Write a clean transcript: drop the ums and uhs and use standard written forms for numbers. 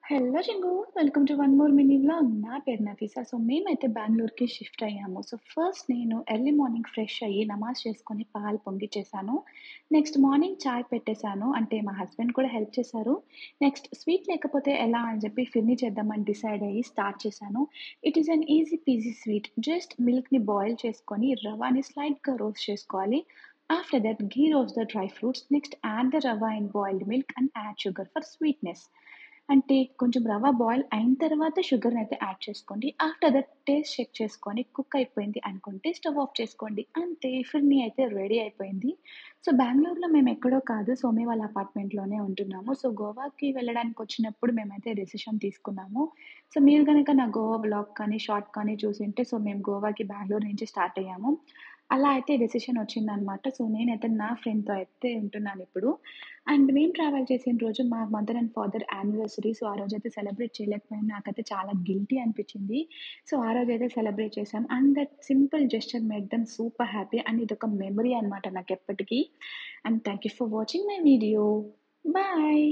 Hello చింగు. Welcome to one more mini vlog. నా పేరు నఫీసా. మేమైతే బెంగుళూరుకి షిఫ్ట్ అయ్యాము. ఫస్ట్ నేను ఎర్లీ మార్నింగ్ ఫ్రెష్ అయ్యి నమాజ్ చేసుకొని పాలు పొంగిచ్చేసాను. నెక్స్ట్ మార్నింగ్ చాయ్ పెట్టేసాను. అంటే మా హస్బెండ్ కూడా హెల్ప్ చేశారు. నెక్స్ట్ స్వీట్ లేకపోతే ఎలా అని చెప్పి ఫిర్నీ చేద్దామని డిసైడ్ అయ్యి స్టార్ట్ చేశాను. It is an easy peasy sweet. Just మిల్క్‌ని బాయిల్ చేసుకొని రవ్వని స్లైట్‌గా రోస్ట్ చేసుకోవాలి. After that ghee roast the dry fruits. Next add the rava in boiled milk and add sugar for స్వీట్‌నెస్. అంటే కొంచెం రవ్వ బాయిల్ అయిన తర్వాత షుగర్‌నయితే యాడ్ చేసుకోండి. ఆఫ్టర్ దట్ టేస్ట్ చెక్ చేసుకొని కుక్ అయిపోయింది అనుకుంటే స్టవ్ ఆఫ్ చేసుకోండి. అంతే ఫిర్నీ అయితే రెడీ అయిపోయింది. బెంగుళూరులో మేమెక్కడో కాదు. సోమి వాళ్ళ అపార్ట్మెంట్‌లోనే ఉంటున్నాము. గోవాకి వెళ్ళడానికొచ్చినప్పుడు మేమైతే డెసిషన్ తీసుకున్నాము. మీరు గనక నా గోవా వ్లాగ్ కానీ, షార్ట్ కానీ చూసుంటే మేము గోవాకి బెంగుళూరు నుంచి స్టార్ట్ అయ్యాము. అలా అయితే డెసిషన్ వచ్చిందనమాట. నేనైతే నా ఫ్రెండ్‌తో అయితే ఉంటున్నానిప్పుడు. అండ్ మేము ట్రావెల్ చేసిన రోజు మా మదర్ అండ్ ఫాదర్ యానివర్సరీ. ఆ రోజైతే సెలబ్రేట్ చేయలేకపోయాను. నాకైతే చాలా గిల్టీ అనిపిచ్చింది. ఆ రోజైతే సెలబ్రేట్ చేశాం. And that simple gesture made them super happy. And ఇదొక మెమరీ అనమాట నాకెప్పటికి. And thank you for watching my video. Bye.